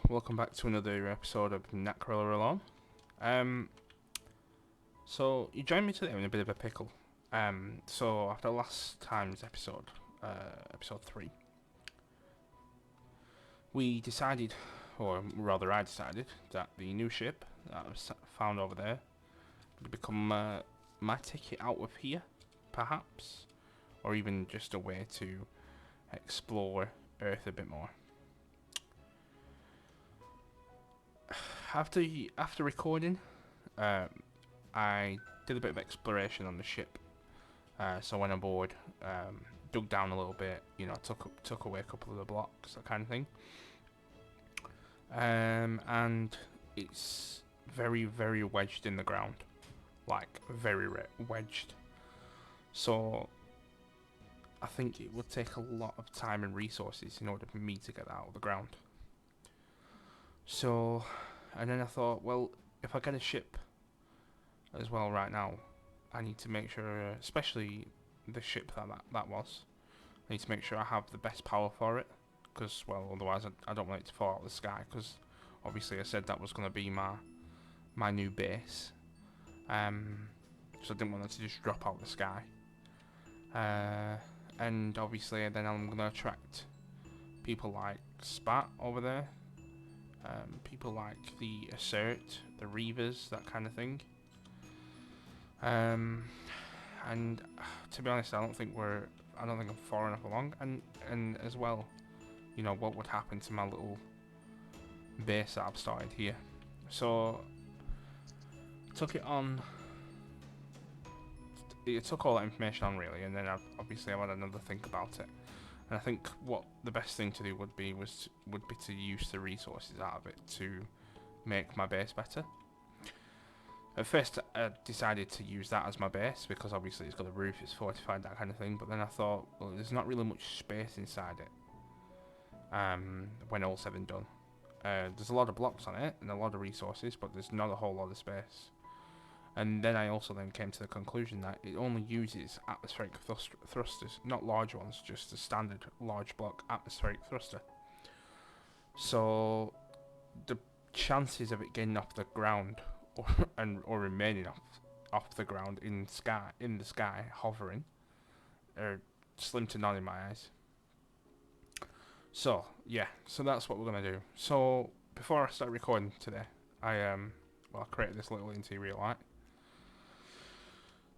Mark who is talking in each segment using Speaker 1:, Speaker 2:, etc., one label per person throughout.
Speaker 1: welcome back to another episode of Nattcrawler Alone. Um, so you joined me today in a bit of a pickle. So after last time's episode, episode 3, we decided, or rather I decided, that the new ship that was found over there would become my ticket out of here, perhaps, or even just a way to explore Earth a bit more. After recording, I did a bit of exploration on the ship. So I went aboard, dug down a little bit, took away a couple of the blocks, that kind of thing. And it's very, very wedged in the ground, like very wedged. So I think it would take a lot of time and resources in order for me to get that out of the ground. So, and then I thought, well, if I get a ship as well right now, I need to make sure, especially the ship that was, I need to make sure I have the best power for it, because, well, otherwise I don't want it to fall out of the sky, because obviously I said that was going to be my new base, so I didn't want it to just drop out of the sky, and obviously then I'm going to attract people like Spat over there, people like the Assert, the Reavers, that kind of thing. And to be honest, I don't think I'm far enough along. And as well, what would happen to my little base that I've started here. So took it on. It took all that information on really, and then I've had another think about it. And I think what the best thing to do would be to use the resources out of it to make my base better. At first, I decided to use that as my base because obviously it's got a roof, it's fortified, that kind of thing. But then I thought, well, there's not really much space inside it. When all said and done, there's a lot of blocks on it and a lot of resources, but there's not a whole lot of space. And then I also came to the conclusion that it only uses atmospheric thrusters, not large ones, just a standard large block atmospheric thruster. So the chances of it getting off the ground or remaining off the ground in the sky hovering are slim to none in my eyes. So so that's what we're gonna do. So before I start recording today, I created this little interior light.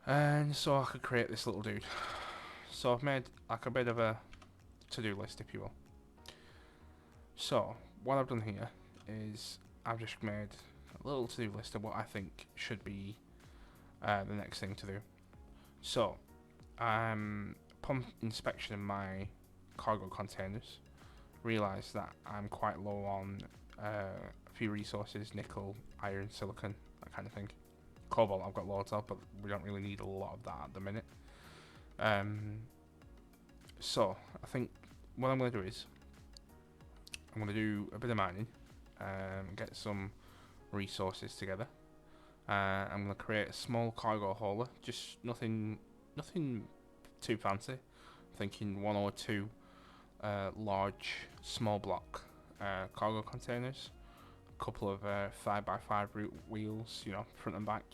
Speaker 1: And so I could create this little dude. So I've made like a bit of a to-do list, if you will. So what I've done here is I've just made a little to-do list of what I think should be the next thing to do. So I'm upon inspection of my cargo containers, realised that I'm quite low on a few resources: nickel, iron, silicon, that kind of thing. Cobalt I've got loads of, but we don't really need a lot of that at the minute. So I think what I'm going to do is I'm going to do a bit of mining, get some resources together. I'm going to create a small cargo hauler, just nothing too fancy. I'm thinking one or two large small block cargo containers, a couple of 5x5 wheels, front and back.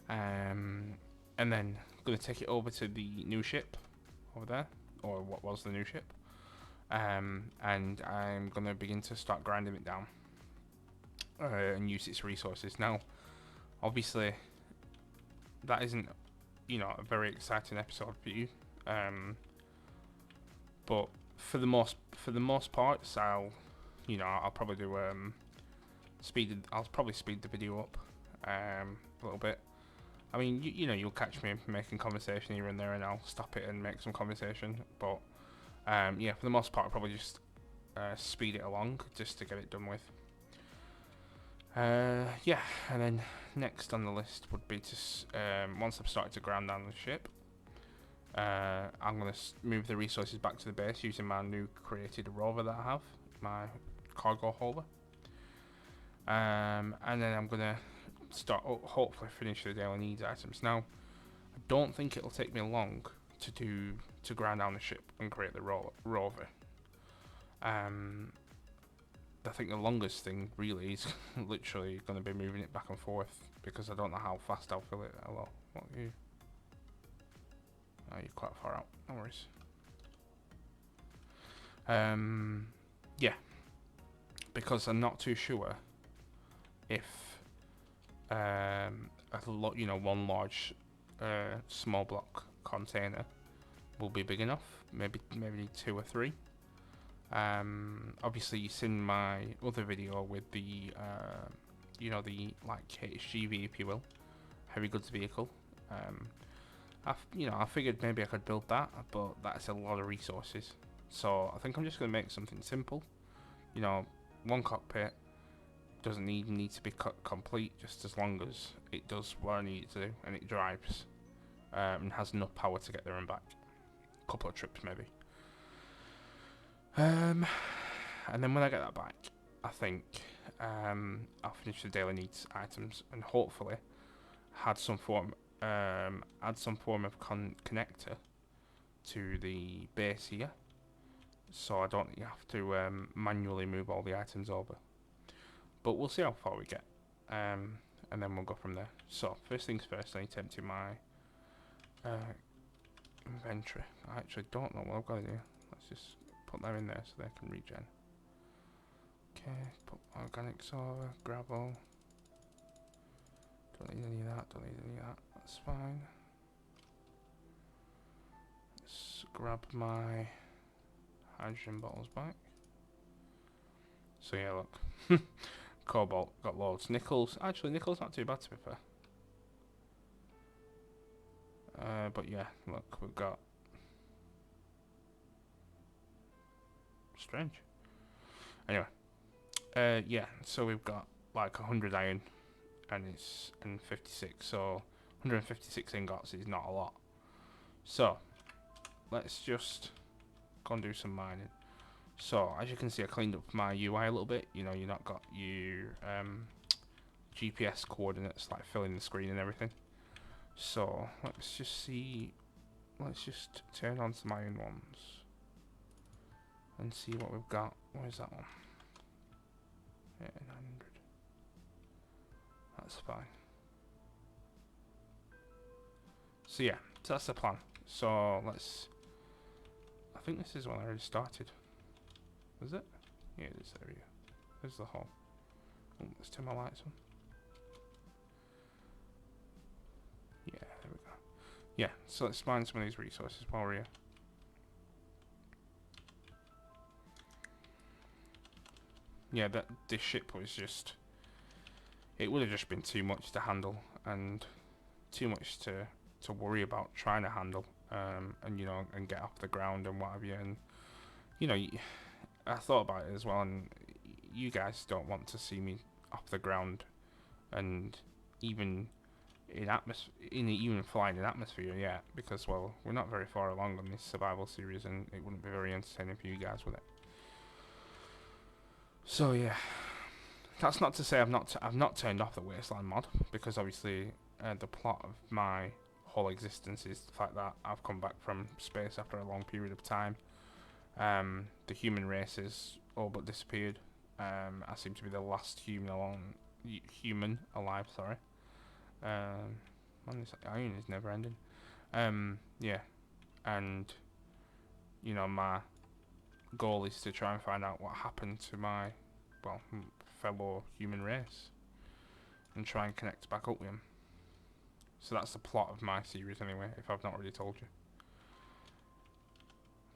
Speaker 1: And then I'm going to take it over to the new ship over there, or what was the new ship. And I'm going to begin to start grinding it down and use its resources. Now, obviously, that isn't, a very exciting episode for you. But for the most parts, I'll probably do I'll probably speed the video up a little bit. I mean, you'll catch me making conversation here and there, and I'll stop it and make some conversation. But for the most part, I'll probably just speed it along just to get it done with. And then next on the list would be to once I've started to grind down the ship, I'm gonna move the resources back to the base using my new created rover that I have, my cargo hauler. And then I'm gonna start hopefully finish the daily needs items. Now, I don't think it'll take me long to grind down the ship and create the rover. I think the longest thing really is literally going to be moving it back and forth, because I don't know how fast I'll fill it. Hello, what are you? Oh, you're quite far out. No worries. Yeah, because I'm not too sure if one large small block container will be big enough. Maybe two or three. Obviously you've seen my other video with the the like HGV, if you will, heavy goods vehicle. I figured maybe I could build that, but that's a lot of resources. So I think I'm just going to make something simple. One cockpit doesn't need to be complete, just as long as it does what I need it to do and it drives and has enough power to get there and back. A couple of trips maybe. And then when I get that back, I think I'll finish the daily needs items and hopefully add some form of connector to the base here, so I don't have to manually move all the items over. But we'll see how far we get, and then we'll go from there. So first things first, I need to empty my inventory. I actually don't know what I've got to do. Let's just put them in there so they can regen. Okay, put organics over, gravel. Don't need any of that, that's fine. Let's grab my hydrogen bottles back. So yeah, look. Cobalt, got loads. Nickels, actually nickel's not too bad to be fair. But yeah, look, we've got... Strange. Anyway. Yeah, so we've got like 100 iron and 56, so 156 ingots is not a lot. So let's just go and do some mining. So as you can see, I cleaned up my UI a little bit. You've not got your GPS coordinates like filling the screen and everything. So let's just see. Let's just turn on some iron ones and see what we've got. Where's that one? Yeah, 900. That's fine. So yeah, so that's the plan. So let's... I think this is when I already started. Is it? Yeah, it is. There we go. There's the hole. Oh, let's turn my lights on. Yeah, there we go. Yeah, so let's mine some of these resources while we're here. Yeah, this ship was just... It would have just been too much to handle and too much to worry about trying to handle, and get off the ground and what have you. And I thought about it as well, and you guys don't want to see me off the ground and even even flying in atmosphere yet, because well, we're not very far along on this survival series, and it wouldn't be very entertaining for you guys with it. So yeah, that's not to say I've not turned off the Wasteland mod, because obviously the plot of my whole existence is the fact that I've come back from space after a long period of time. The human race has all but disappeared. I seem to be the last human alive. Sorry. Man, this iron is never ending. Yeah, and my goal is to try and find out what happened to my fellow human race and try and connect back up with him. So that's the plot of my series anyway, if I've not already told you.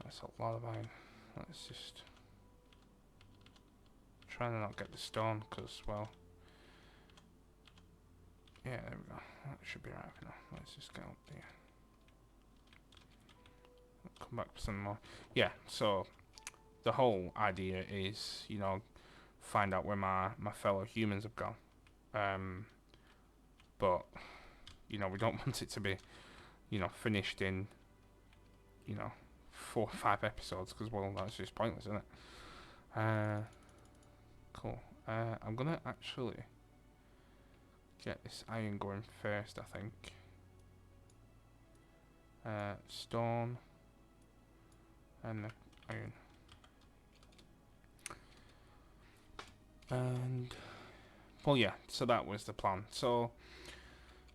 Speaker 1: That's a lot of iron. Let's just try to not get the stone, because well, yeah, there we go. That should be right for now. Let's just go up there. Come back for some more. Yeah, so the whole idea is, find out where my fellow humans have gone. But we don't want it to be, finished in, 4 or 5 episodes, because well, that's just pointless, isn't it? Cool. I'm gonna actually get this iron going first, I think. Stone and the iron. And well, yeah. So that was the plan. So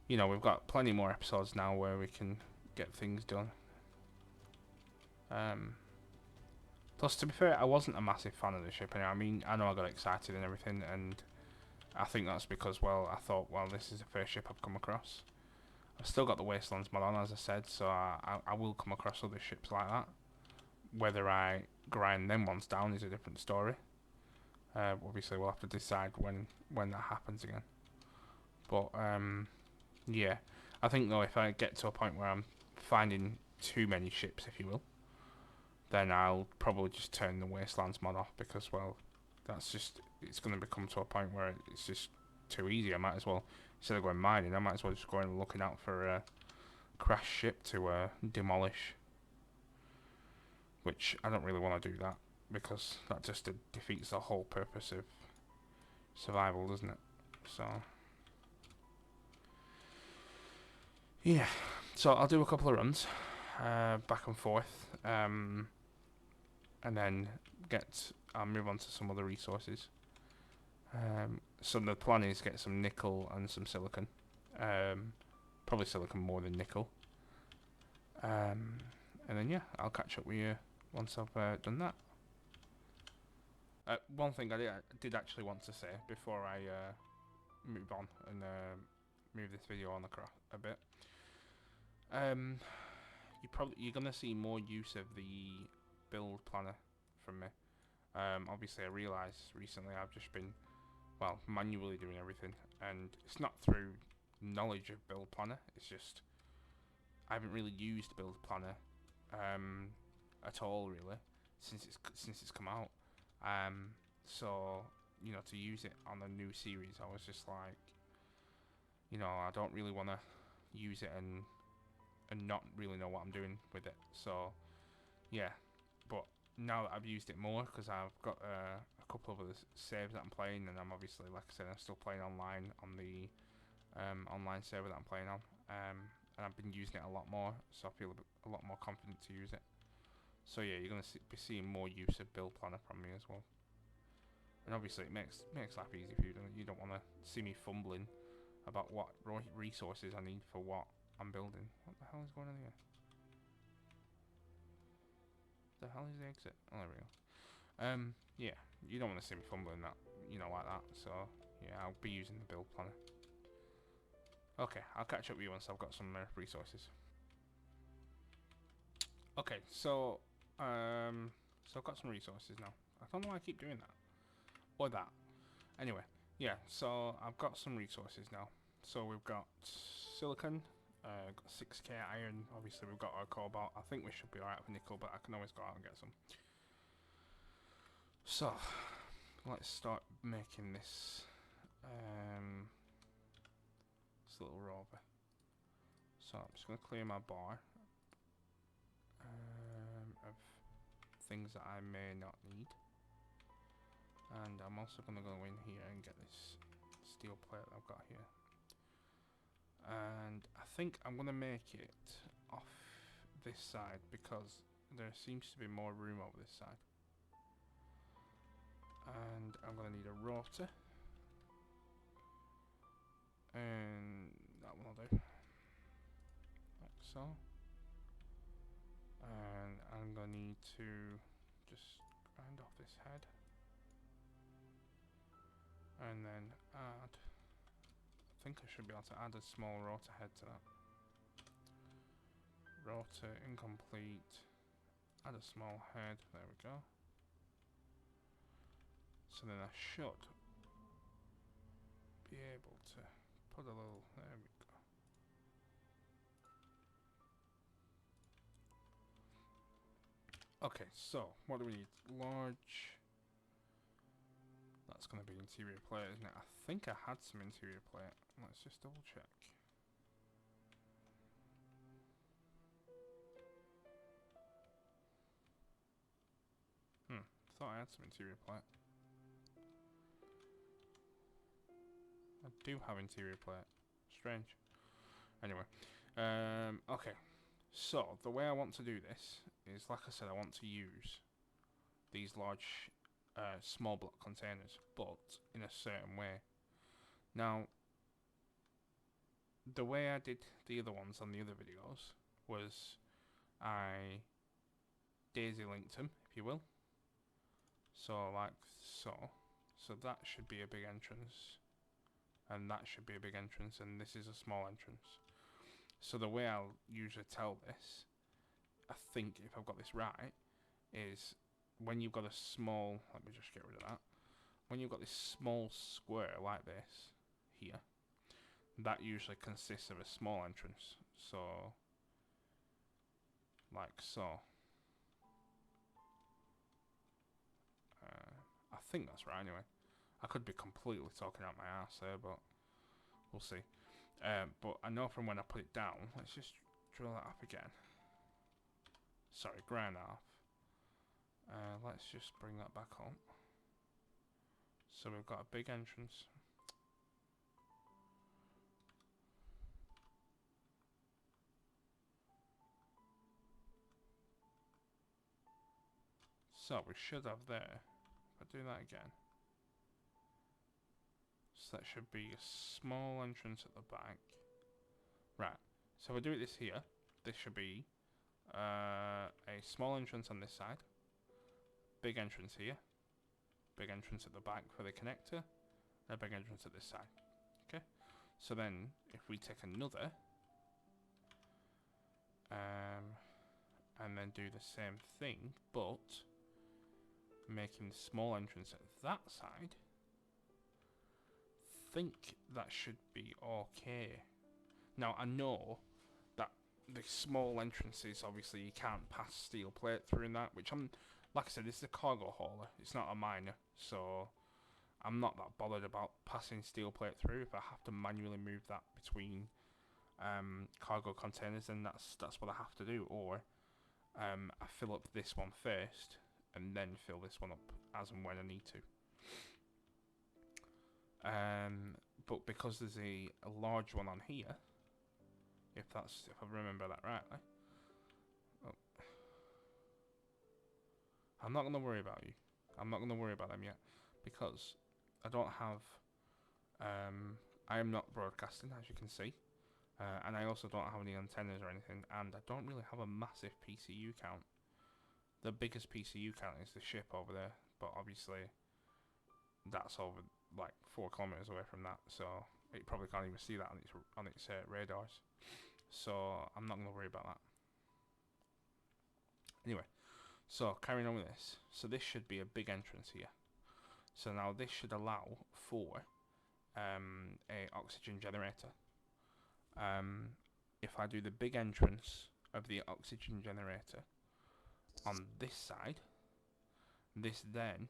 Speaker 1: we've got plenty more episodes now where we can get things done. Plus, to be fair, I wasn't a massive fan of the ship. Anyway. I mean, I know I got excited and everything, and I think that's because, well, I thought, well, this is the first ship I've come across. I've still got the Wastelands mod on, as I said, so I will come across other ships like that. Whether I grind them ones down is a different story. Obviously, we'll have to decide when that happens again. But, yeah. I think, though, if I get to a point where I'm finding too many ships, if you will, then I'll probably just turn the Wastelands mod off because, well, it's going to become to a point where it's just too easy. I might as well, instead of going mining, I might as well just go and looking out for a crash ship to demolish. Which I don't really want to do that because that just defeats the whole purpose of survival, doesn't it? So, yeah. So I'll do a couple of runs back and forth. And then I'll move on to some other resources. So the plan is get some nickel and some silicon. Probably silicon more than nickel. And then yeah, I'll catch up with you once I've done that. One thing I did actually want to say before I move on and move this video on a bit. You're gonna see more use of the build planner from me. Obviously I realised recently I've just been manually doing everything, and it's not through knowledge of build planner, it's just I haven't really used build planner at all really since it's come out. So to use it on a new series, I was just like, I don't really want to use it and not really know what I'm doing with it. So yeah, but now that I've used it more, because I've got a couple of other saves that I'm playing, and I'm obviously, like I said, I'm still playing online on the online server that I'm playing on, and I've been using it a lot more, so I feel a lot more confident to use it. So yeah, you're going to be seeing more use of build planner from me as well. And obviously it makes life easy for you. You don't want to see me fumbling about what resources I need for what I'm building. What the hell is going on here? The hell is the exit? Oh, there we go. Yeah, you don't want to see me fumbling that, like that. So yeah, I'll be using the build planner. Okay, I'll catch up with you once I've got some resources. Okay, so I've got some resources now. I don't know why I keep doing that. Or that. Anyway, yeah, so I've got some resources now. So we've got silicon, got 6k iron, obviously we've got our cobalt. I think we should be alright with nickel, but I can always go out and get some. So, let's start making this little rover. So I'm just going to clear my bar of things that I may not need. And I'm also going to go in here and get this steel plate that I've got here. And I think I'm going to make it off this side because there seems to be more room over this side. And I'm going to need a rotor. And that one will do. Like so. And I'm going to need to just grind off this head. And then add, I think I should be able to add a small rotor head to that. Rotor incomplete, add a small head, there we go. So then I should be able to put a little, there we go. Okay, so what do we need? Large. That's going to be interior plate, isn't it? I think I had some interior plate. Let's just double check. Thought I had some interior plate. I do have interior plate. Strange. Anyway. Okay. So, the way I want to do this is, like I said, I want to use these large small block containers, but in a certain way. Now, the way I did the other ones on the other videos was I daisy linked them, if you will. So like so. So that should be a big entrance. And that should be a big entrance, and this is a small entrance. So the way I'll usually tell this, I think if I've got this right, is when you've got a small, let me just get rid of that. When you've got this small square like this, here, that usually consists of a small entrance. So, like so. I think that's right anyway. I could be completely talking out my ass there, but we'll see. But I know from when I put it down, let's just drill that up again. Sorry, grind that off. Let's just bring that back up. So we've got a big entrance. So we should have there. If I do that again. So that should be a small entrance at the back. Right. So if I do this here, this should be a small entrance on this side. Big entrance here. Big entrance at the back for the connector. And a big entrance at this side. Okay. So then, if we take another, and then do the same thing, but making the small entrance at that side, think that should be okay. Now I know that the small entrances, obviously you can't pass steel plate through in that, which I'm, like I said, this is a cargo hauler, it's not a miner, so I'm not that bothered about passing steel plate through. If I have to manually move that between cargo containers, then that's what I have to do, or I fill up this one first and then fill this one up as and when I need to. But because there's a large one on here, if I remember that rightly, I'm not gonna worry about you. I'm not gonna worry about them yet, because I don't have. I am not broadcasting, as you can see, and I also don't have any antennas or anything, and I don't really have a massive PCU count. The biggest PCU count is the ship over there, but obviously that's over like 4 kilometers away from that, so it probably can't even see that on its radars. So I'm not going to worry about that. Anyway, so carrying on with this. So this should be a big entrance here. So now this should allow for a oxygen generator. If I do the big entrance of the oxygen generator on this side, this then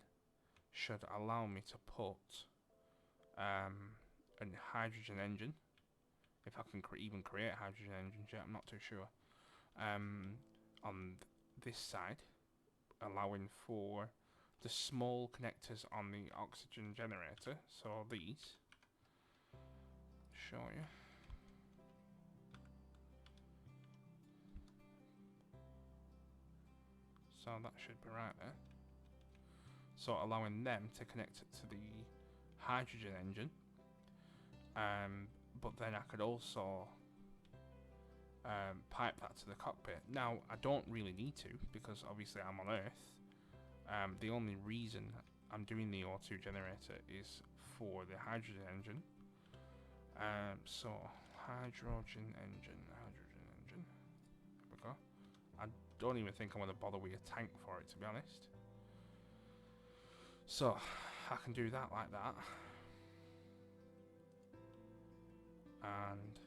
Speaker 1: should allow me to put a hydrogen engine, if I can even create hydrogen engines yet, I'm not too sure, on this side, allowing for the small connectors on the oxygen generator. So these, show you. So that should be right there. So allowing them to connect it to the hydrogen engine. But then I could also pipe that to the cockpit. Now, I don't really need to, because obviously I'm on Earth. The only reason I'm doing the O2 generator is for the hydrogen engine. So, hydrogen engine. There we go. I don't even think I'm going to bother with a tank for it, to be honest. So, I can do that like that. And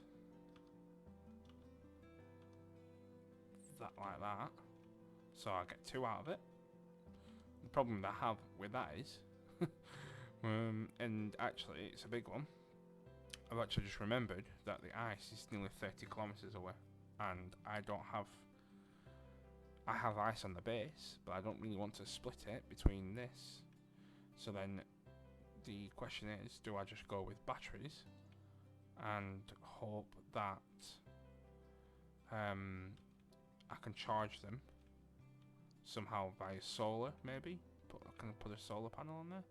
Speaker 1: that like that. So I get 2 out of it. The problem that I have with that is, and actually it's a big one, I've actually just remembered that the ice is nearly 30 kilometers away, and I have ice on the base, but I don't really want to split it between this. So then the question is, do I just go with batteries and hope that I can charge them somehow via solar, maybe, can I put a solar panel on there?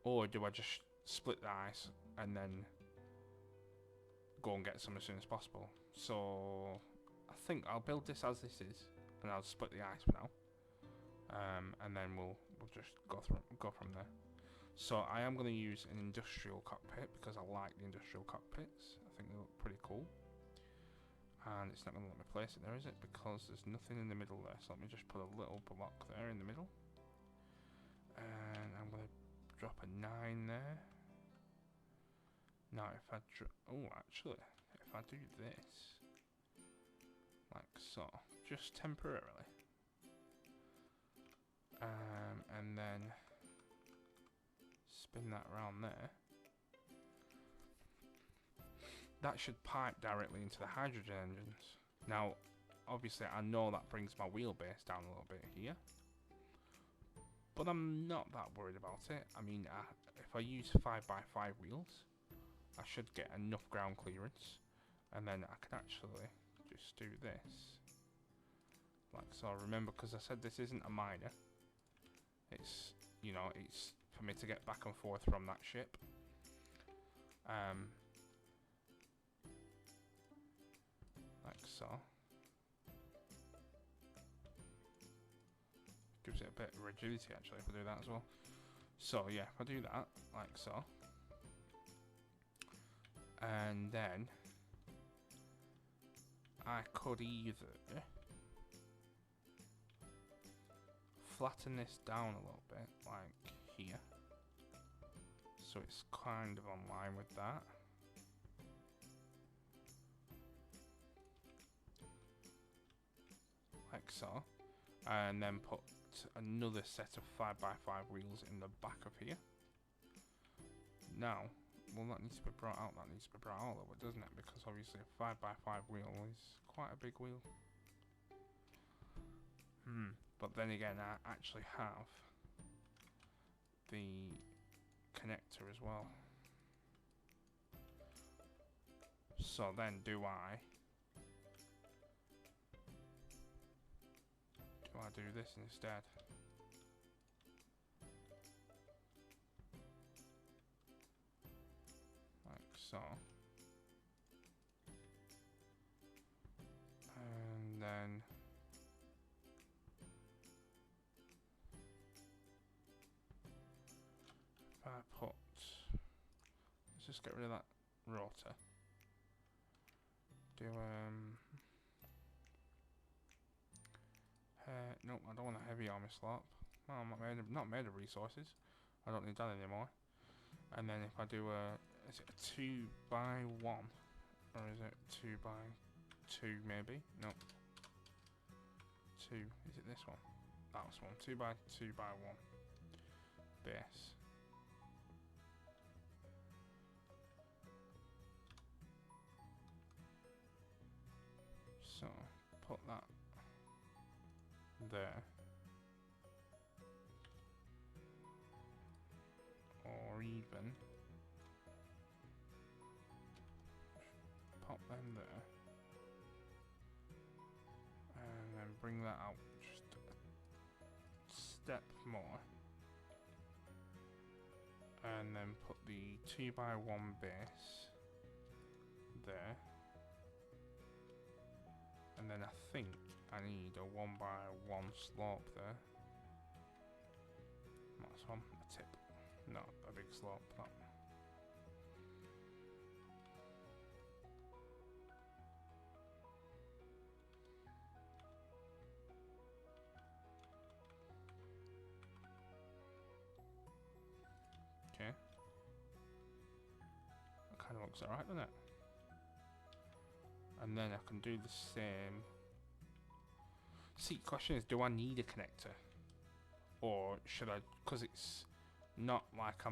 Speaker 1: Or do I just split the ice and then go and get some as soon as possible? So I think I'll build this as this is, and I'll split the ice for now. And then we'll just go from there. So I am going to use an industrial cockpit because I like the industrial cockpits. I think they look pretty cool. And it's not going to let me place it there, is it? Because there's nothing in the middle there. So let me just put a little block there in the middle. And I'm going to drop a 9 there. Now if I actually, if I do this, like so, just temporarily. And then spin that around there. That should pipe directly into the hydrogen engines. Now, obviously, I know that brings my wheelbase down a little bit here, but I'm not that worried about it. I mean, if I use 5x5 wheels, I should get enough ground clearance, and then I can actually just do this, like so. Remember, because I said this isn't a miner. It's, you know, it's for me to get back and forth from that ship. Like so. Gives it a bit of rigidity actually if I do that as well. So yeah, if I do that, like so. And then I could either flatten this down a little bit, like here. So it's kind of on line with that. Like so. And then put another set of 5x5 wheels in the back of here. Now, well, that needs to be brought out. That needs to be brought out a little bit, doesn't it? Because obviously a 5x5 wheel is quite a big wheel. But then again, I actually have the connector as well. So then do I do this instead? Like so. And then if I put, let's just get rid of that rotor. Do nope, I don't want a heavy army slot. Well, I'm not made of resources. I don't need that anymore. And then if I do is it a 2x1 or is it 2x2 maybe? Nope. 2. Is it this one? That's one. 2x1 base. So put that there, or even pop them there, and then bring that out just a step more, and then put the 2x1 base there. And then I think I need a 1x1 slope there. That's one, a tip. Not a big slope, that. Okay. That kind of looks alright, doesn't it? And then I can do the same. See, the question is, do I need a connector? Or should I, because it's not like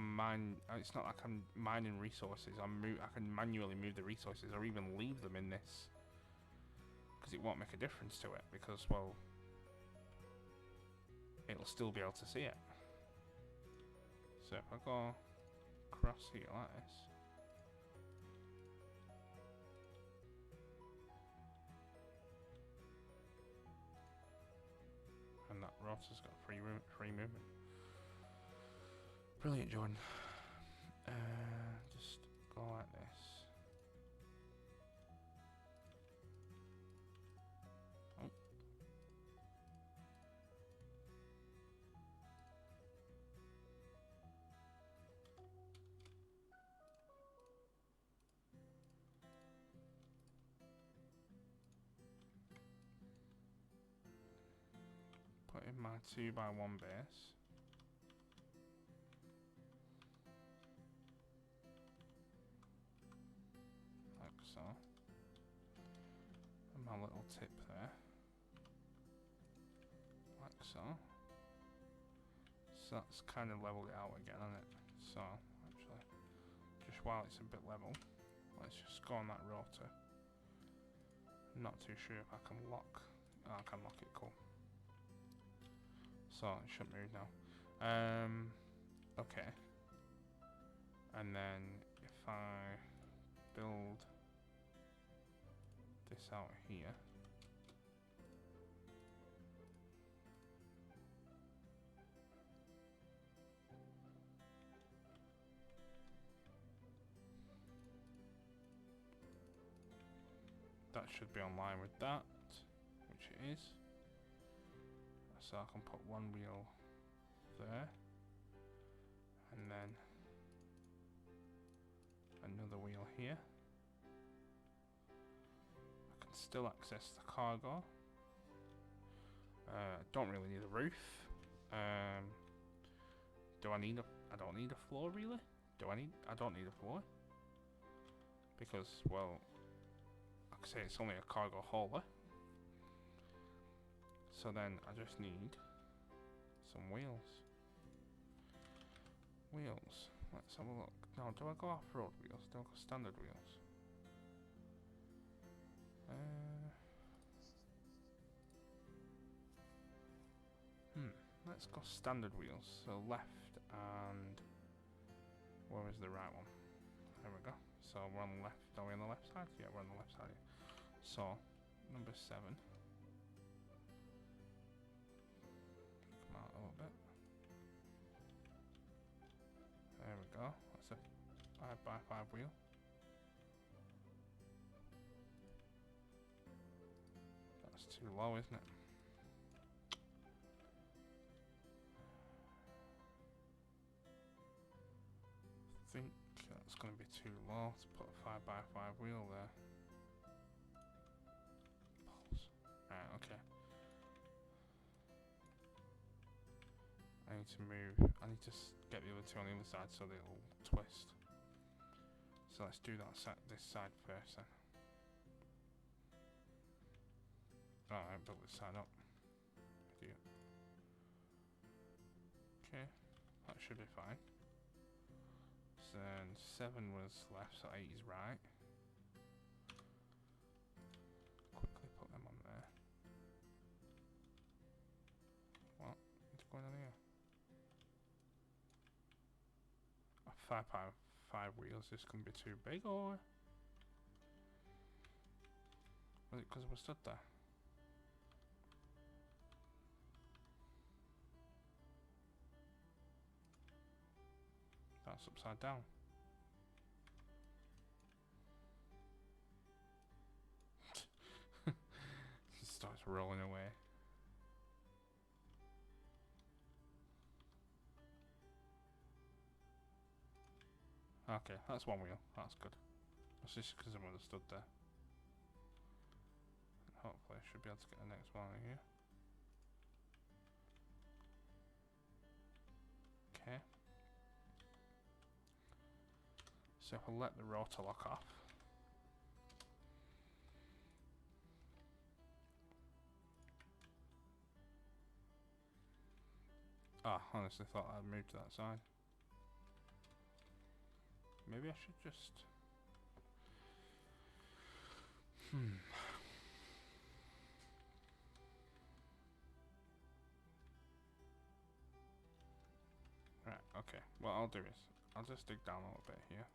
Speaker 1: it's not like I'm mining resources. I can manually move the resources or even leave them in this. Because it won't make a difference to it, because, well, it'll still be able to see it. So if I go across here like this. And that rotor's got free movement. Brilliant, Jordan. Just go like this. Oh. Put in my 2x1 base. Like so. And my little tip there. Like so. So that's kind of leveled it out again, hasn't it? So, actually, just while it's a bit level, let's just go on that rotor. I'm not too sure if I can lock. Oh, I can lock it, cool. So it shouldn't move now. Okay. And then if I build this out here. That should be online with that, which it is. So I can put one wheel there, and then another wheel here. I can still access the cargo. Don't really need a roof. Do I need a? I don't need a floor really. Do I need? I don't need a floor because, well, like I say, it's only a cargo hauler. So then I just need some wheels. Wheels. Let's have a look. No, do I go off-road wheels? Do I go standard wheels? Let's go standard wheels. So left and where is the right one? There we go. So we're on the left. Are we on the left side? Yeah, we're on the left side. So number 7. Come out a little bit. There we go. That's a 5x5 wheel. That's too low, isn't it? I think that's going to be too low to put a 5x5 wheel there. Pulse. Right, okay. I need to move. I need to get the other two on the other side so they'll twist. So let's do that this side first then. Alright, build this side up. Idiot. Okay, that should be fine. So then 7 was left, so 8 is right. Quickly put them on there. What is going on here? A 5x5 wheels, this can be too big, or was it because we're stood there? That's upside down. It starts rolling away. Okay, that's one wheel. That's good. That's just because I would have stood there. And hopefully I should be able to get the next one in here. Okay. So if I let the rotor lock off. Ah, honestly thought I'd moved to that side. Maybe I should just... Right, okay. What I'll do is, I'll just dig down a little bit here.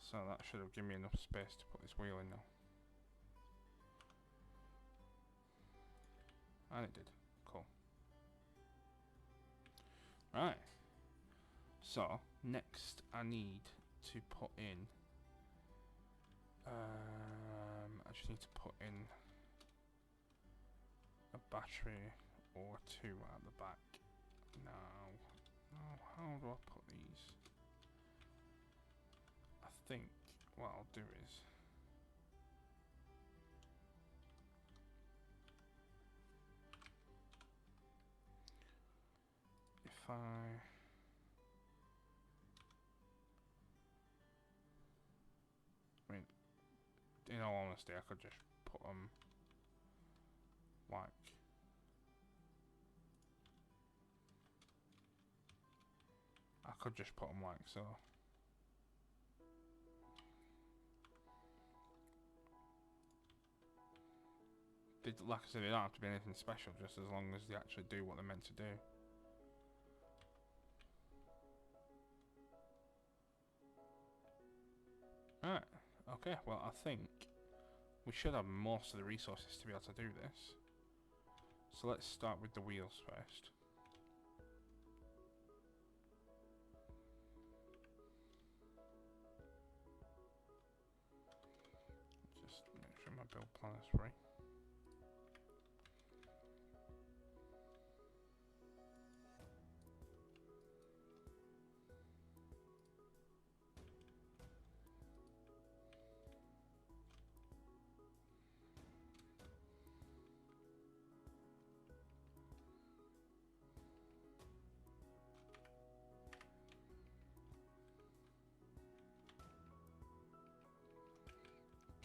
Speaker 1: So that should have given me enough space to put this wheel in now. And it did. Cool. Right. So, next I need to put in... I just need to put in a battery or two at the back. Now, how do I put these? I think what I'll do is... if I mean, in all honesty, I could just put them like so. Like I said, they don't have to be anything special, just as long as they actually do what they're meant to do. Alright, okay, well I think we should have most of the resources to be able to do this. So let's start with the wheels first. Just make sure my build plan is free.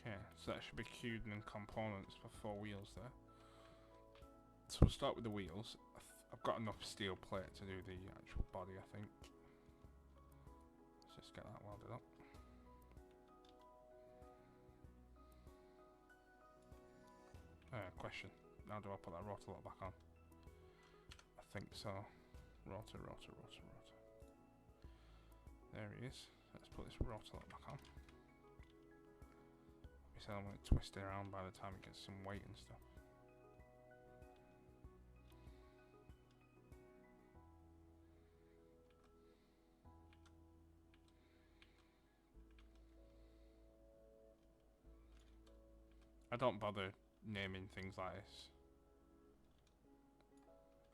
Speaker 1: Okay, so that should be queued in components for 4 wheels there. So we'll start with the wheels. I've got enough steel plate to do the actual body, I think. Let's just get that welded up. Question. Now do I put that rotor lock back on? I think so. Rotor. There he is. Let's put this rotor lock back on. So I'm going to twist it around by the time it gets some weight and stuff. I don't bother naming things like this.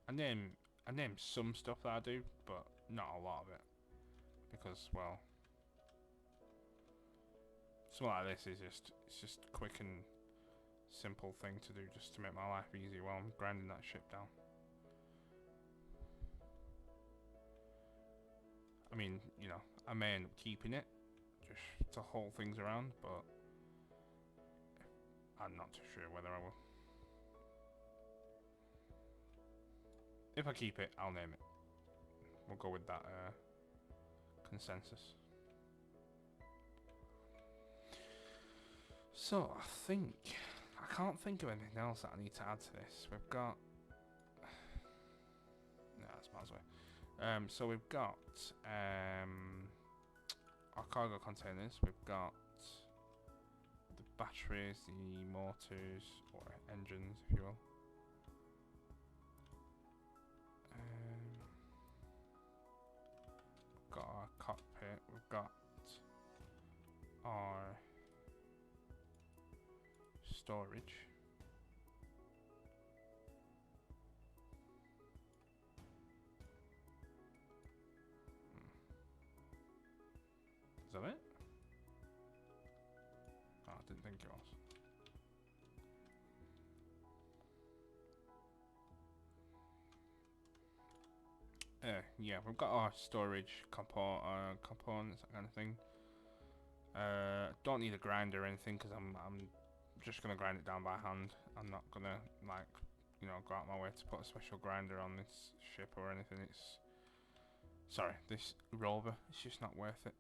Speaker 1: I name some stuff that I do, but not a lot of it. Because, well, something like this is just a quick and simple thing to do just to make my life easy while I'm grinding that ship down. I mean, you know, I may end up keeping it just to hold things around, but I'm not too sure whether I will. If I keep it, I'll name it. We'll go with that consensus. So, I can't think of anything else that I need to add to this. We've got... No, that's miles away. So we've got our cargo containers. We've got the batteries, the motors, or engines, if you will. We've got our cockpit. We've got our storage. Is that it? Oh, I didn't think it was. Yeah, we've got our storage components, that kind of thing. Don't need a grinder or anything because I'm just gonna grind it down by hand. I'm not gonna, like, you know, go out my way to put a special grinder on this ship or anything. Sorry, this rover. It's just not worth it.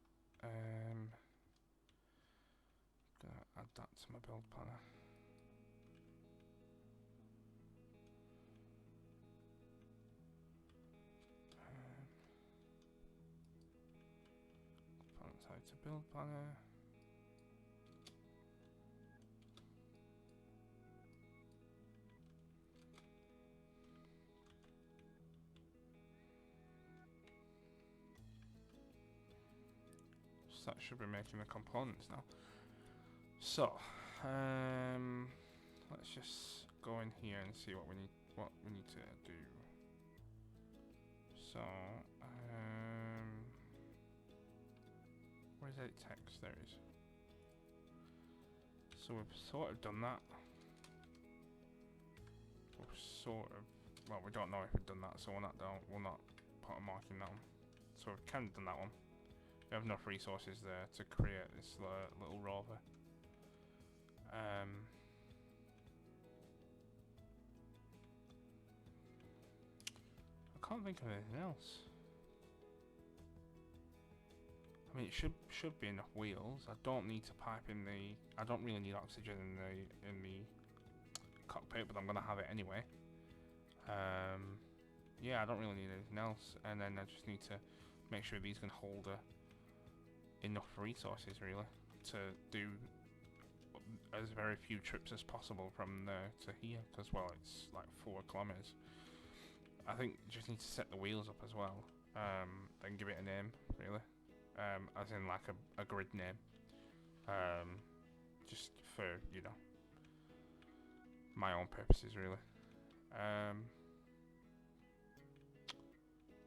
Speaker 1: Gonna add that to my build planner. How to build planner. else. That should be making the components now. So, let's just go in here and see what we need to do. So, where's edit text? There it is. So we've sort of done that. We've sort of, well, we don't know if we've done that, so we'll not put a mark in that one. So we've kind of done that one. We have enough resources there to create this little rover. I can't think of anything else. I mean, it should be enough wheels. I don't need to pipe in the. I don't really need oxygen in the cockpit, but I'm gonna have it anyway. Yeah, I don't really need anything else, and then I just need to make sure these can hold enough resources really to do as very few trips as possible from there to here, because well, it's like 4 kilometers. I think you just need to set the wheels up as well, then give it a name really, as in like a grid name, just for, you know, my own purposes really.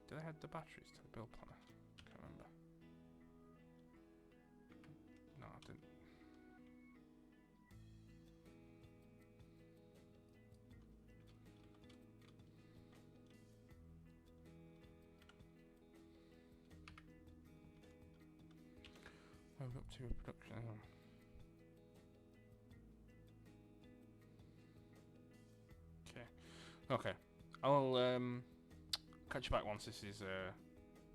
Speaker 1: Did I add the batteries to the build planner? Can't remember. No, I didn't. Move up to production. Okay. I'll catch you back once this is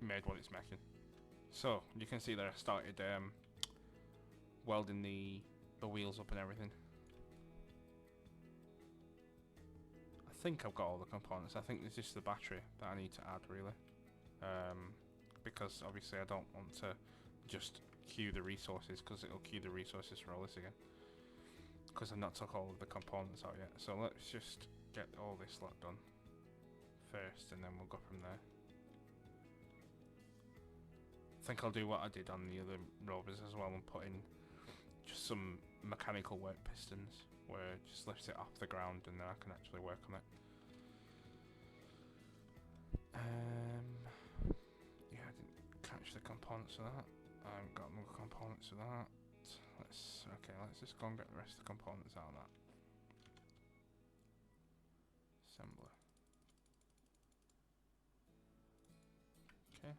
Speaker 1: made what it's making. So you can see that I started welding the wheels up and everything. I think I've got all the components. I think it's just the battery that I need to add really, because obviously I don't want to just queue the resources, because it'll queue the resources for all this again, because I've not took all of the components out yet. So let's just get all this lot done first, and then we'll go from there. I think I'll do what I did on the other rovers as well, and put in just some mechanical work pistons where it just lifts it off the ground, and then I can actually work on it. Yeah, I didn't catch the components of that. I haven't got more components of that. Let's just go and get the rest of the components out of that. Assembler. Okay.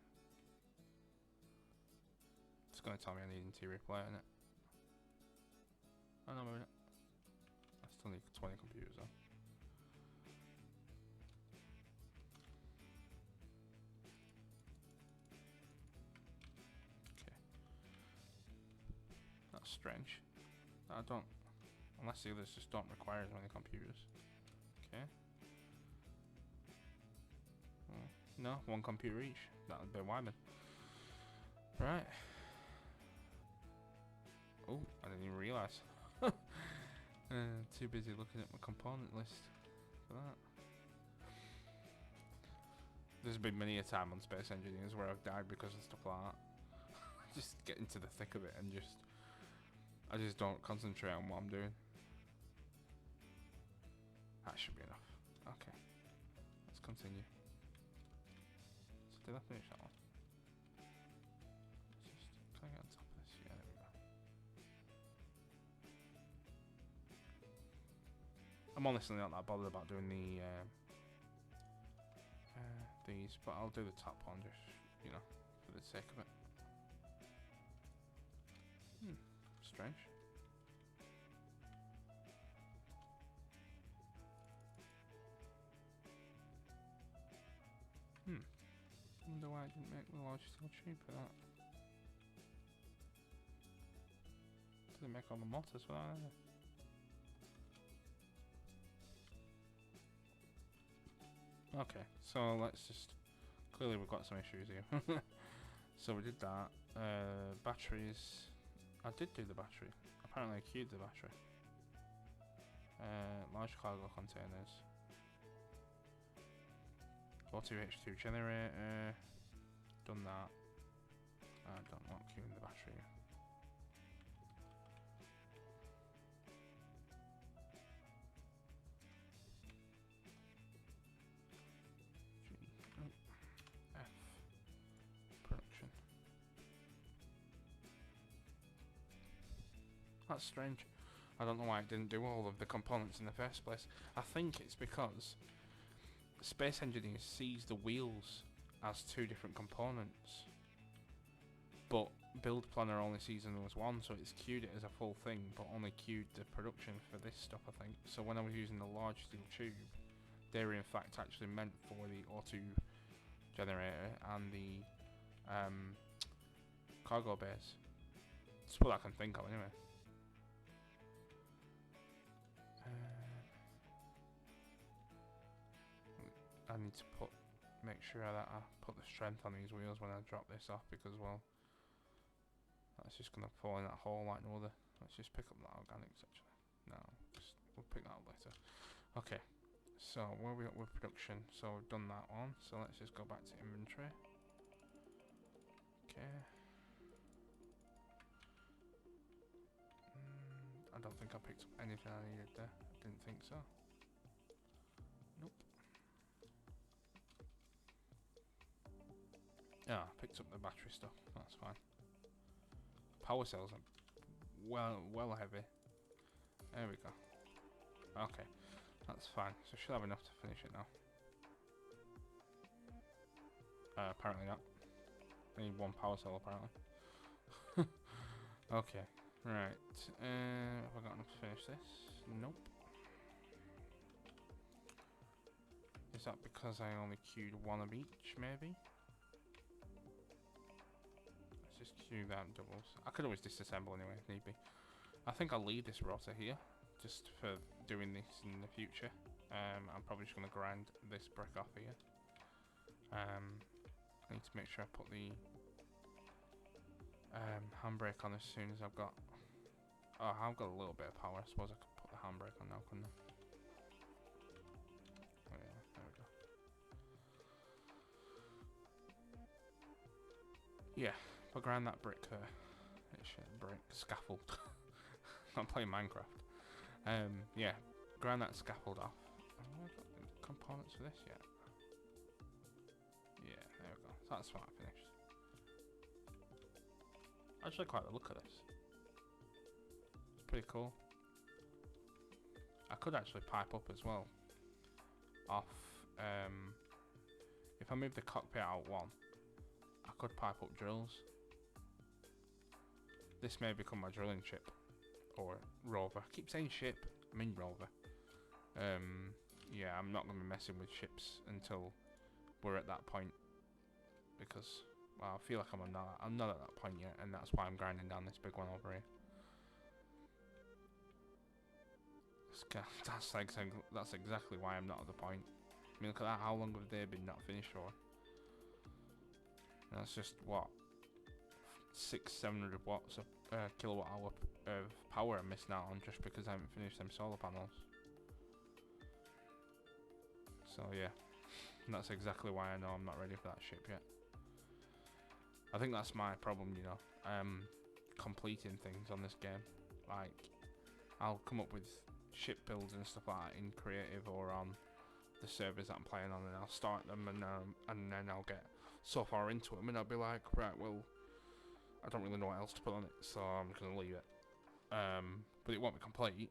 Speaker 1: It's going to tell me I need interior player in it. Oh no, maybe not. I still need 20 computers though. Okay. That's strange. I don't, unless the others just don't require as many computers. Okay. No, 1 computer each. That would be why then. Right. Oh, I didn't even realise. Too busy looking at my component list for that. There's been many a time on Space Engineers where I've died because of stuff like that. Just get into the thick of it and I just don't concentrate on what I'm doing. That should be enough. Okay. Let's continue. So did I finish that one? Can I get on top of this? Yeah, there we go. I'm honestly not that bothered about doing these, but I'll do the top one just, you know, for the sake of it. Strange. Wonder why I didn't make the large steel tube for that. Didn't make all the motors for that either. Okay, so let's just, clearly we've got some issues here. So we did that. Batteries, I did do the battery. Apparently I queued the battery. Large cargo containers. O2H2 generator. Done that. I don't want queuing the battery. F production. That's strange. I don't know why it didn't do all of the components in the first place. I think it's because Space Engineer sees the wheels as two different components, but Build Planner only sees them as one, so it's queued it as a full thing, but only queued the production for this stuff, I think. So when I was using the large steel tube, they were in fact actually meant for the auto generator and the cargo base. That's what I can think of anyway. I need to make sure that I put the strength on these wheels when I drop this off, because, well, that's just going to fall in that hole like no other. Let's just pick up that organics actually. No, we'll pick that up later. Okay, so where are we at with production? So we've done that one, so let's just go back to inventory. Okay. I don't think I picked up anything I needed there. I didn't think so. Nope. Yeah, I picked up the battery stuff. That's fine. Power cells are well heavy. There we go. Okay, that's fine. So should have enough to finish it now. Apparently not. I need one power cell apparently. Okay, right. Have I got enough to finish this? Nope. Is that because I only queued one of each, maybe? Let's just queue that in doubles. I could always disassemble anyway if need be. I think I'll leave this rotor here, just for doing this in the future. I'm probably just going to grind this brick off here. I need to make sure I put the handbrake on as soon as I've got... Oh, I've got a little bit of power. I suppose I could put the handbrake on now, couldn't I? Oh yeah, there we go. Yeah, if I grind that brick there, brick scaffold. I'm playing Minecraft. Yeah, grind that scaffold off. Have I got the components for this yet? Yeah, there we go. So that's fine, finished. I actually quite like the look of this. It's pretty cool. I could actually pipe up as well. Off, if I move the cockpit out one, I could pipe up drills. This may become my drilling ship. Or rover. I keep saying ship, I mean rover. Yeah, I'm not going to be messing with ships until we're at that point. Because, well, I feel like I'm not at that point yet, and that's why I'm grinding down this big one over here. That's exactly why I'm not at the point. I mean, look at that, how long have they been not finished for? And that's just, what? 600-700 watts of kilowatt hour of power I'm missing out on just because I haven't finished them solar panels. So yeah, that's exactly why I know I'm not ready for that ship yet. I think that's my problem, you know, completing things on this game. Like, I'll come up with ship builds and stuff like that in creative or on the servers that I'm playing on, and I'll start them, and then I'll get so far into them and I'll be like, right, well, I don't really know what else to put on it, so I'm just going to leave it. But it won't be complete.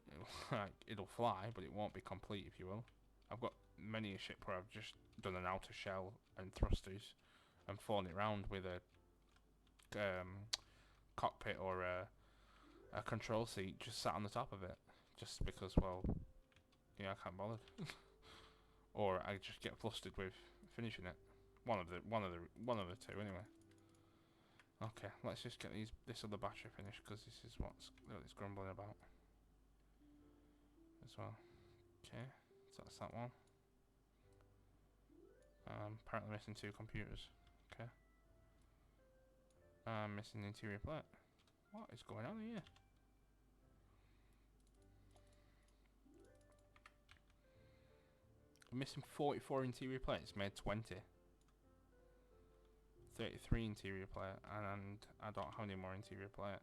Speaker 1: It'll fly, but it won't be complete, if you will. I've got many a ship where I've just done an outer shell and thrusters and flown it around with a cockpit or a control seat just sat on the top of it, just because, well, yeah, I can't bother. Or I just get flustered with finishing it. One of the two, anyway. Okay, let's just get this other battery finished, because this is what it's grumbling about as well. Okay, so that's that one. Apparently missing 2 computers. Okay. Missing the interior plate. What is going on here? I'm missing 44 interior plates, made 20. 33 interior plate, and I don't have any more interior plate.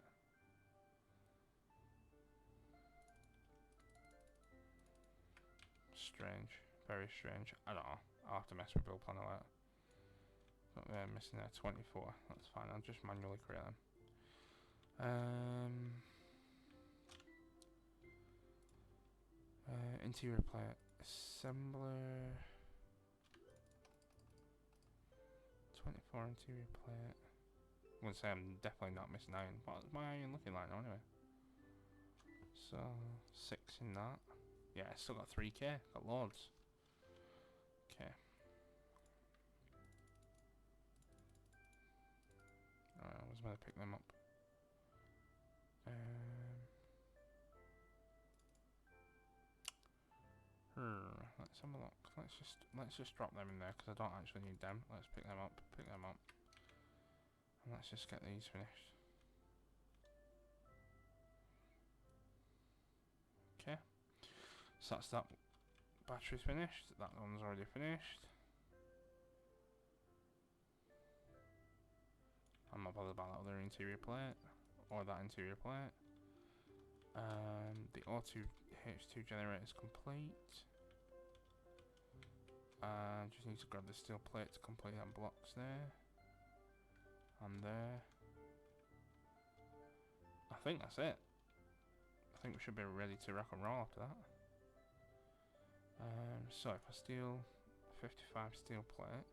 Speaker 1: Strange, very strange. I don't know. I'll have to mess with build planner later. But they're missing there 24. That's fine. I'll just manually create them. Interior plate assembler. 24 interior plate. I would say I'm definitely not missing iron. What's my iron looking like now anyway? So 6 in that. Yeah, I still got 3k. Got loads. Okay. I was going to pick them up. Let's have a look. Let's just drop them in there because I don't actually need them. Let's pick them up. And let's just get these finished. Okay. So that's that. Battery's finished. That one's already finished. I'm not bothered about that other interior plate or that interior plate. The O2 H2 generator is complete. Just need to grab the steel plate to complete that blocks there. And there. I think that's it. I think we should be ready to rock and roll after that. So if I steal 55 steel plate,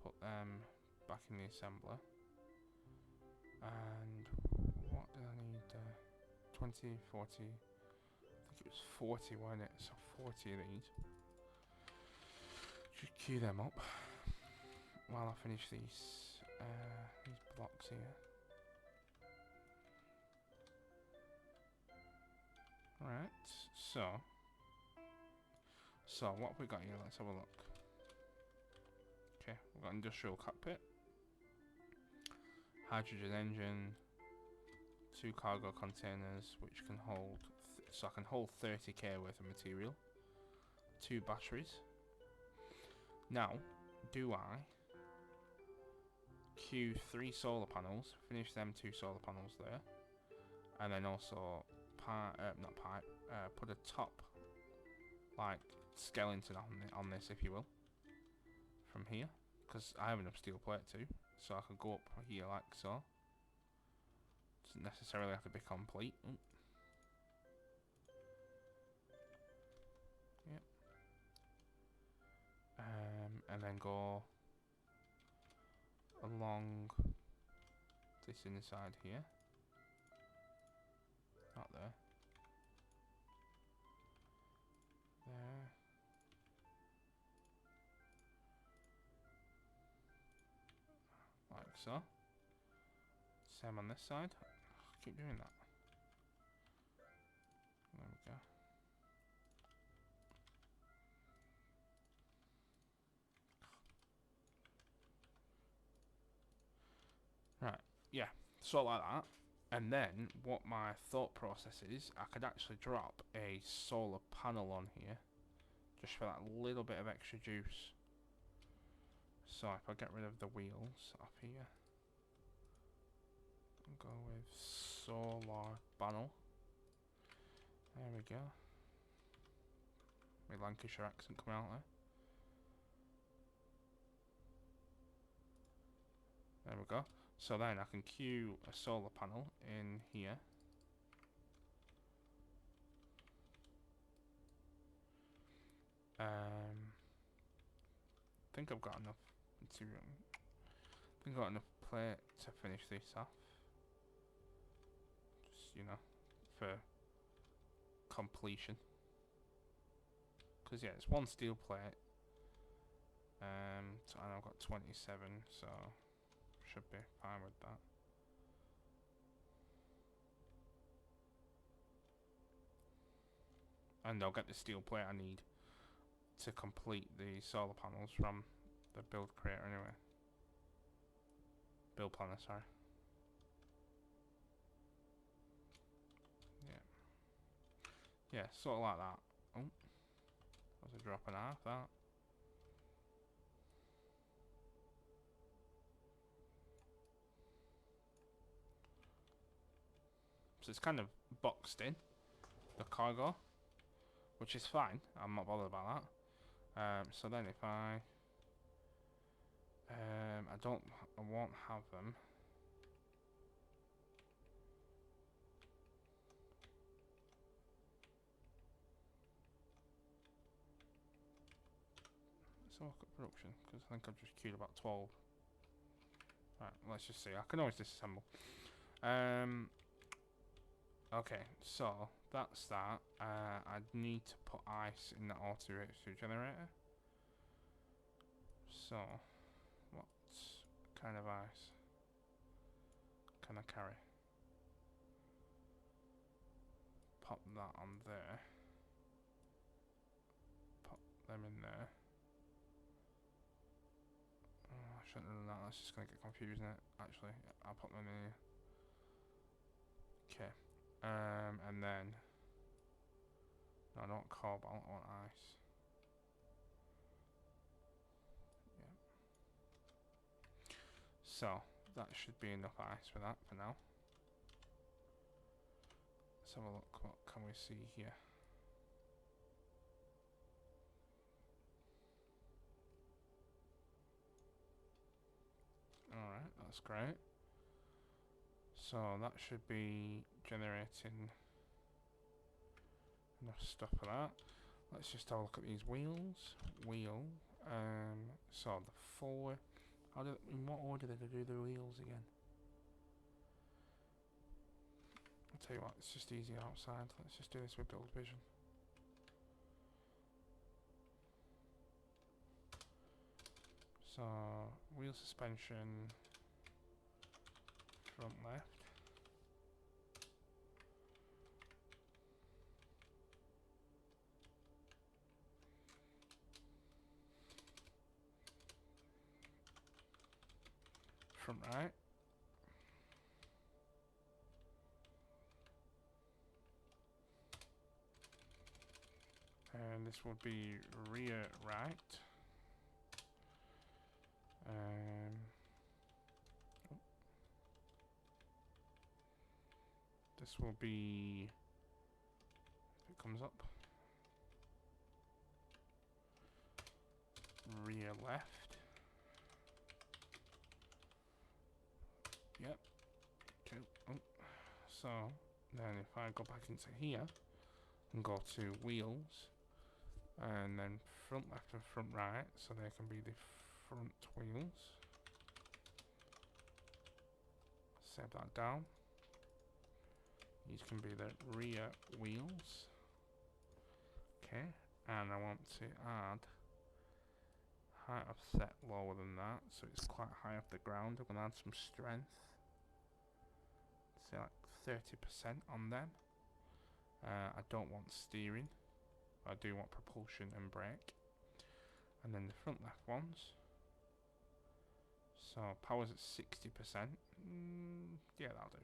Speaker 1: put them back in the assembler. And what did I need? 20, 40. I think it was 40, wasn't it? So 40 of these. Just queue them up while I finish these blocks here. Right, so what have we got here? Let's have a look. Okay, we've got industrial cockpit, hydrogen engine, 2 cargo containers which can hold, so I can hold 30k worth of material, 2 batteries. Now, do I queue 3 solar panels, finish them 2 solar panels there, and then also put a top, like, skeleton on this, if you will, from here, because I have enough steel plate too, so I could go up here like so. Doesn't necessarily have to be complete. Ooh. Yep. And then go along this inside here. Not there. There. Like so. Same on this side. Keep doing that. There we go. Right, yeah, sort of like that. And then, what my thought process is, I could actually drop a solar panel on here, just for that little bit of extra juice. So if I get rid of the wheels off here, and go with solar panel. There we go. My Lancashire accent coming out there. There we go. So then I can queue a solar panel in here. I think I've got enough material. I think I've got enough plate to finish this off. Just, you know, for completion. Because yeah, it's 1 steel plate. So and I've got 27, so should be fine with that. And I'll get the steel plate I need to complete the solar panels from the build creator anyway. Build planner, sorry. Yeah. Yeah, sort of like that. Oh. That was a drop and a half, that. So it's kind of boxed in, the cargo, which is fine. I'm not bothered about that. So then if I won't have them. Let's have a look at production, because I think I've just queued about 12. Right, let's just see. I can always disassemble. Okay, so that's that. I need to put ice in the auto H2 generator. So, what kind of ice can I carry? Pop that on there. Pop them in there. Oh, I shouldn't have done that. That's just going to get confusing it. Actually, I'll put them in here. Okay. And then... No, I don't want cobalt. I want ice. Yeah. So, that should be enough ice for that for now. Let's have a look. What can we see here? Alright, that's great. So that should be generating enough stuff for that. Let's just have a look at these wheels. So the 4. In what order did I do the wheels again? I'll tell you what, it's just easier outside. Let's just do this with build vision. So, wheel suspension, front left. Front right. And this will be rear right. This will be, if it comes up, rear left. Yep. Okay. Oh. So then if I go back into here and go to wheels, and then front left and front right, so they can be the front wheels. Save that down. These can be the rear wheels. Okay, and I want to add height of set lower than that, so it's quite high off the ground. I'm going to add some strength. Say like 30% on them. I don't want steering. I do want propulsion and brake. And then the front left ones. So power's at 60%. Yeah, that'll do.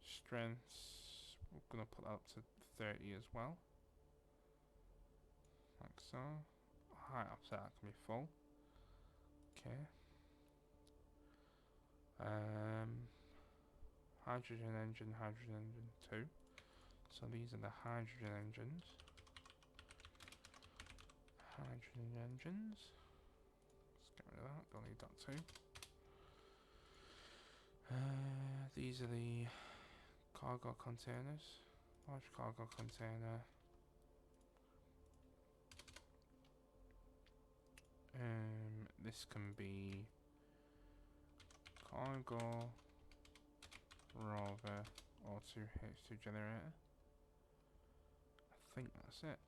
Speaker 1: Strengths, we're going to put that up to 30 as well. Like so. Height offset, that can be full. Okay. Hydrogen engine 2. So these are the hydrogen engines. Let's get rid of that, don't need that too. These are the cargo containers. Large cargo container. This can be cargo rover auto H2 generator. I think that's it.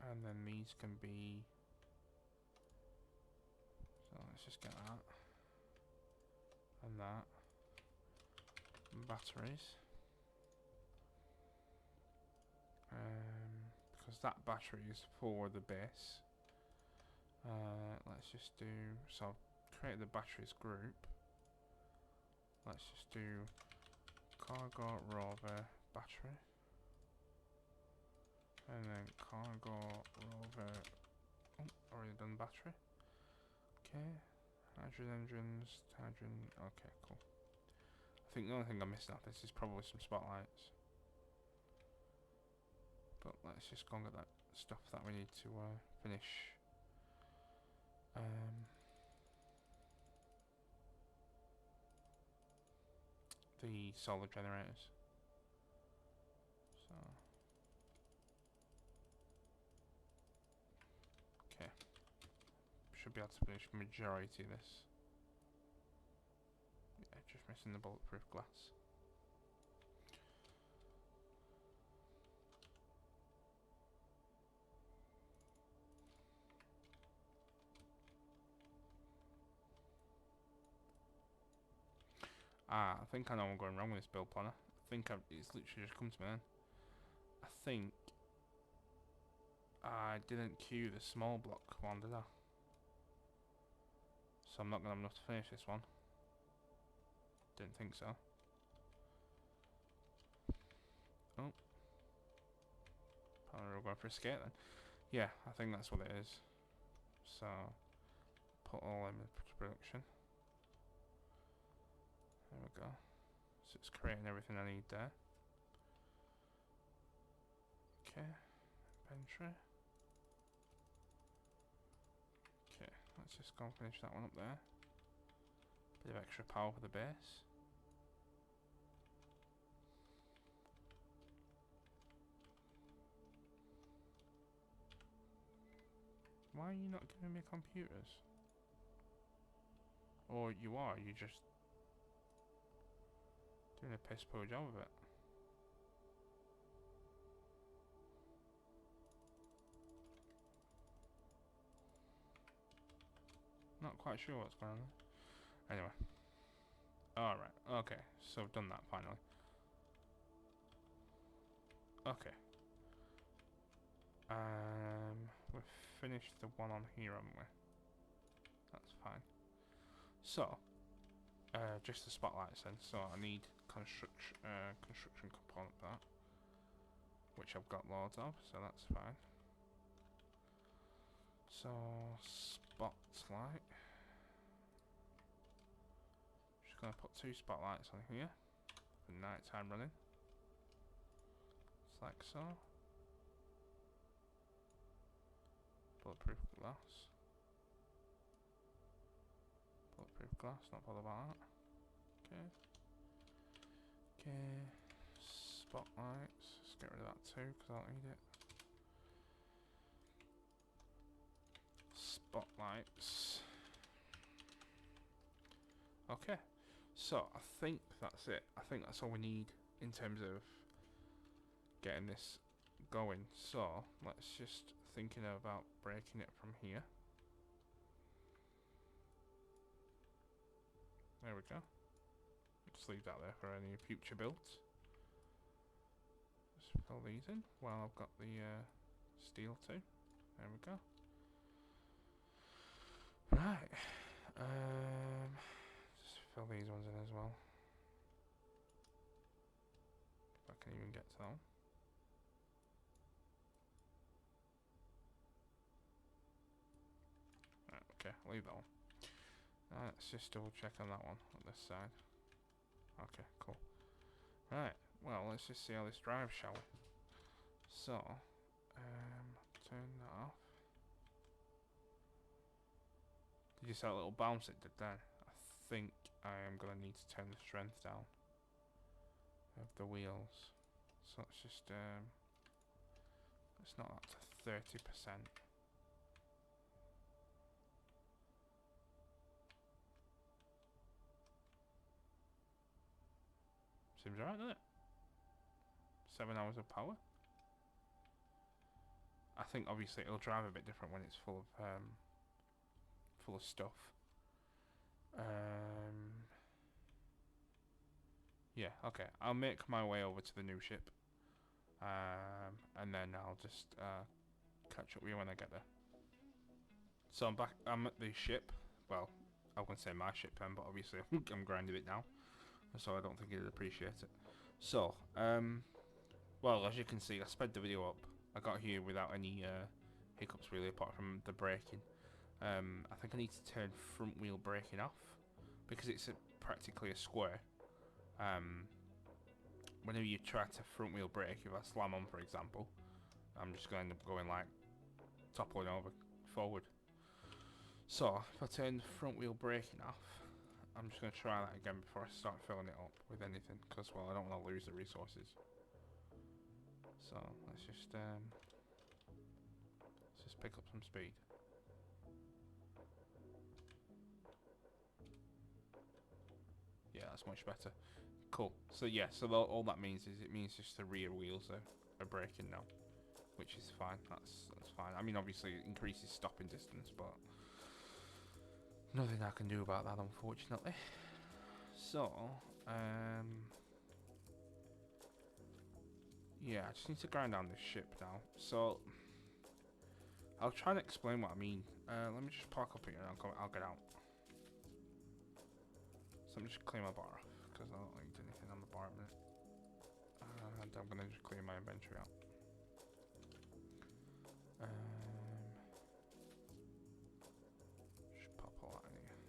Speaker 1: And then these can be, so let's just get that and that. Batteries, because that battery is for the base. Let's just do, so I've created the batteries group. Let's just do cargo rover battery, and then cargo rover, already done battery. Okay, hydrogen engines, hydrogen, okay, cool. I think the only thing I'm missing off this is probably some spotlights. But let's just go and get that stuff that we need to finish. The solar generators. So, okay, should be able to finish majority of this. Yeah, just missing the bulletproof glass. I think I know what's going wrong with this build planner. It's literally just come to me then. I think I didn't queue the small block one, did I? So I'm not going to have enough to finish this one. Didn't think so. Oh. Probably we're going for a skate then. Yeah, I think that's what it is. So, put all them into production. There we go. So it's creating everything I need there. Okay, inventory. Okay, let's just go and finish that one up there. Bit of extra power for the base. Why are you not giving me computers? Or you are, you just doing a piss poor job of it. Not quite sure what's going on there. Anyway. Alright, okay, so I've done that finally. Okay. We've finished the one on here, haven't we? That's fine. So, just the spotlights then. So I need construction component for that, which I've got loads of, so that's fine. So spotlight. Just gonna put 2 spotlights on here for nighttime running. Just like so. Bulletproof glass. Bulletproof glass, not bothered about that. Okay. Okay. Spotlights. Let's get rid of that too, because I don't need it. Spotlights. Okay. So, I think that's it. I think that's all we need in terms of getting this going. So, let's just thinking about breaking it from here. There we go. Just leave that there for any future builds. Just fill these in while I've got the steel too. There we go. Right. Just fill these ones in as well. If I can even get to them. Right, okay, I'll leave that one. Let's just double check on that one on this side. Okay, cool. Right, well, let's just see how this drives, shall we? So, turn that off. Did you see that little bounce it did then? I think I am going to need to turn the strength down of the wheels. So let's just, let's knock that to 30%. Seems alright, doesn't it? 7 hours of power. I think obviously it'll drive a bit different when it's full of stuff. Yeah, okay. I'll make my way over to the new ship. And then I'll just catch up with you when I get there. So I'm back. I'm at the ship. Well, I wouldn't say my ship then, but obviously I'm grinding it now, so I don't think he'd appreciate it. So, well, as you can see, I sped the video up. I got here without any hiccups really, apart from the braking. I think I need to turn front wheel braking off because it's practically a square. Whenever you try to front wheel brake, if I slam on, for example, I'm just going to end up going like toppling over forward. So if I turn the front wheel braking off, I'm just going to try that again before I start filling it up with anything, because well, I don't want to lose the resources. So let's just pick up some speed. Yeah, that's much better. Cool. So yeah, so all that means is it means just the rear wheels are braking now, which is fine. That's fine. I mean, obviously it increases stopping distance, but nothing I can do about that, unfortunately. So, yeah, I just need to grind down this ship now. So, I'll try and explain what I mean. Let me just park up here and I'll get out. So I'm just clear my bar off, because I don't need anything on the bar at the minute. And I'm going to just clear my inventory out. Just pop all that in here.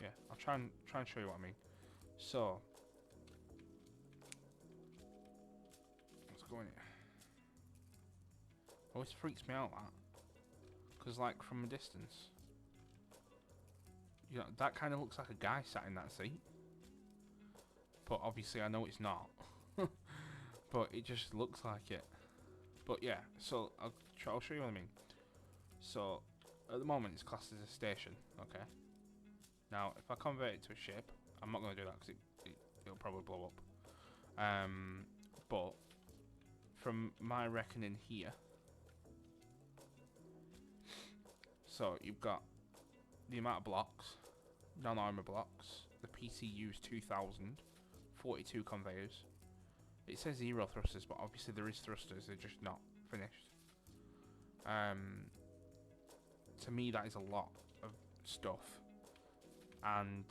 Speaker 1: Yeah, I'll try and show you what I mean. So, let's go in here. Always freaks me out that, because like from a distance, you know, that kind of looks like a guy sat in that seat. But obviously I know it's not. But it just looks like it. But yeah, so I'll show you what I mean. So at the moment it's classed as a station, okay? Now if I convert it to a ship, I'm not going to do that because it'll probably blow up. But from my reckoning here, so you've got the amount of blocks, non-armor blocks, the PCU's 2000, 42 conveyors. It says 0 thrusters, but obviously there is thrusters, they're just not finished. To me that is a lot of stuff. And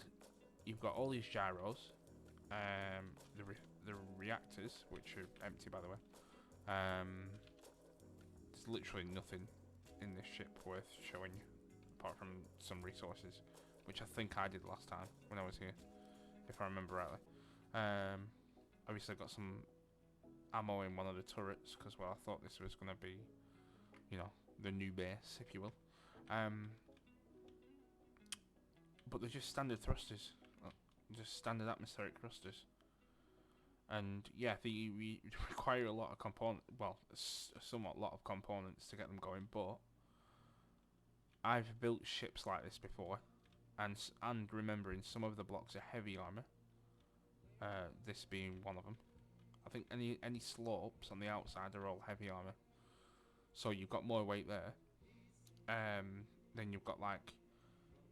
Speaker 1: you've got all these gyros, the reactors, which are empty by the way. There's literally nothing in this ship worth showing you, apart from some resources, which I think I did last time when I was here, if I remember rightly. Obviously I got some ammo in one of the turrets, because well, I thought this was going to be, you know, the new base, if you will. But they're just standard thrusters, just standard atmospheric thrusters. And yeah, they require a lot of somewhat lot of components to get them going, but I've built ships like this before, and remembering some of the blocks are heavy armor. This being one of them. I think any slopes on the outside are all heavy armor. So you've got more weight there. Then you've got like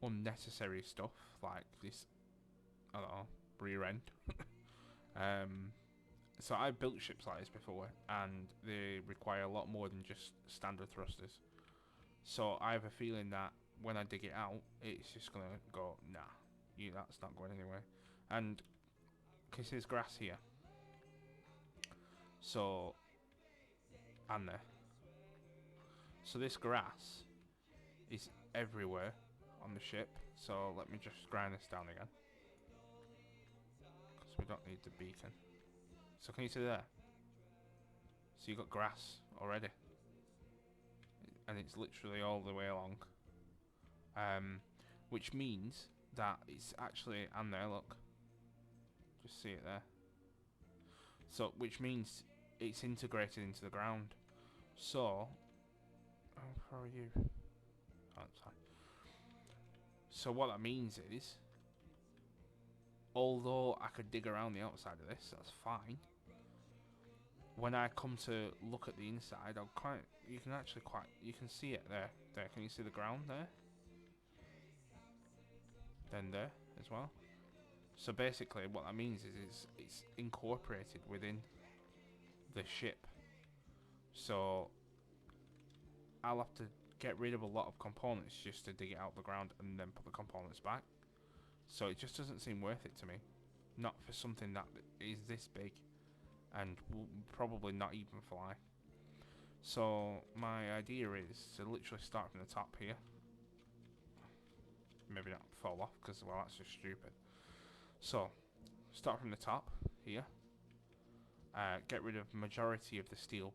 Speaker 1: unnecessary stuff like this, I don't know, rear end. So I've built ships like this before, and they require a lot more than just standard thrusters. So I have a feeling that when I dig it out, it's just gonna go, nah, that's not going anywhere. And because there's grass here, so, and there. So this grass is everywhere on the ship. So let me just grind this down again, because we don't need the beacon. So can you see there? So you got grass already, and it's literally all the way along. Which means that it's actually, and there, look, just see it there. So which means it's integrated into the ground. So, how far are you? Oh, that's fine. So what that means is, although I could dig around the outside of this, that's fine. When I come to look at the inside, you can see it there. There, can you see the ground there? Then there as well. So basically, what that means is it's incorporated within the ship. So I'll have to get rid of a lot of components just to dig it out of the ground and then put the components back. So it just doesn't seem worth it to me. Not for something that is this big and will probably not even fly. So my idea is to literally start from the top here. Maybe not fall off, because well, that's just stupid. So start from the top here, get rid of majority of the steel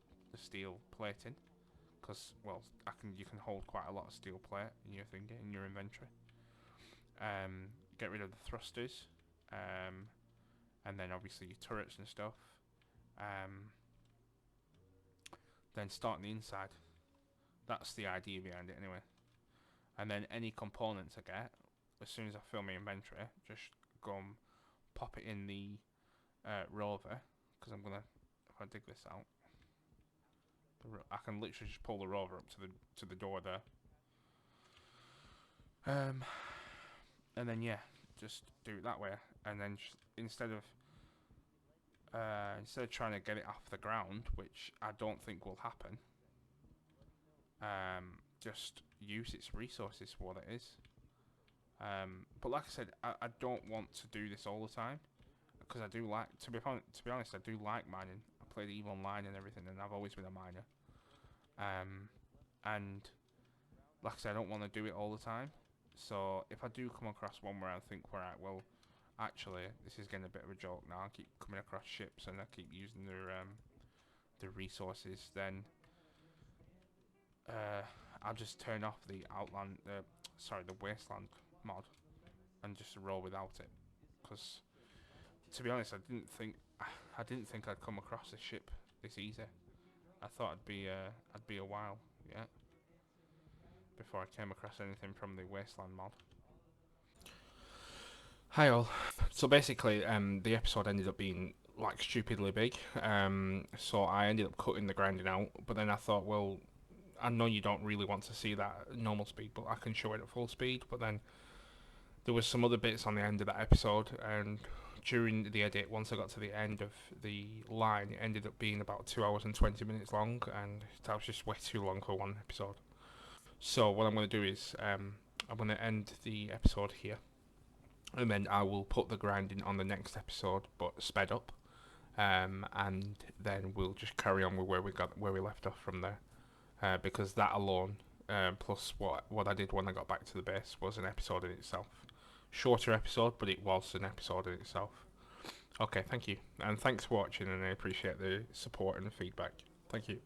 Speaker 1: plating, because well, you can hold quite a lot of steel plate in your inventory. Get rid of the thrusters, and then obviously your turrets and stuff. Then start on the inside. That's the idea behind it anyway. And then any components I get, as soon as I fill my inventory, just go and pop it in the rover, because I'm gonna, if I dig this out, I can literally just pull the rover up to the door there. And then yeah, just do it that way. And then just, instead of trying to get it off the ground, which I don't think will happen, just use its resources for what it is. But like I said, I don't want to do this all the time, because I do like, to be honest, I do like mining. I played EVE Online and everything, and I've always been a miner. And like I said, I don't want to do it all the time. So if I do come across one where I think, right, well, actually, this is getting a bit of a joke now, I keep coming across ships and I keep using their resources, then I'll just turn off the the wasteland mod and just roll without it. Because to be honest, I didn't think I'd come across a ship this easy. I thought I'd be a while, yeah, before I came across anything from the wasteland mod. Hi all. So basically, the episode ended up being like stupidly big. So I ended up cutting the grinding out, but then I thought, well, I know you don't really want to see that at normal speed, but I can show it at full speed. But then there was some other bits on the end of that episode, and during the edit, once I got to the end of the line, it ended up being about 2 hours and 20 minutes long, and that was just way too long for one episode. So what I'm going to do is I'm going to end the episode here, and then I will put the grinding on the next episode, but sped up, and then we'll just carry on with where we left off from there, because that alone, plus what I did when I got back to the base, was an episode in itself. Shorter episode, but it was an episode in itself. Okay, thank you, and thanks for watching, and I appreciate the support and the feedback. Thank you.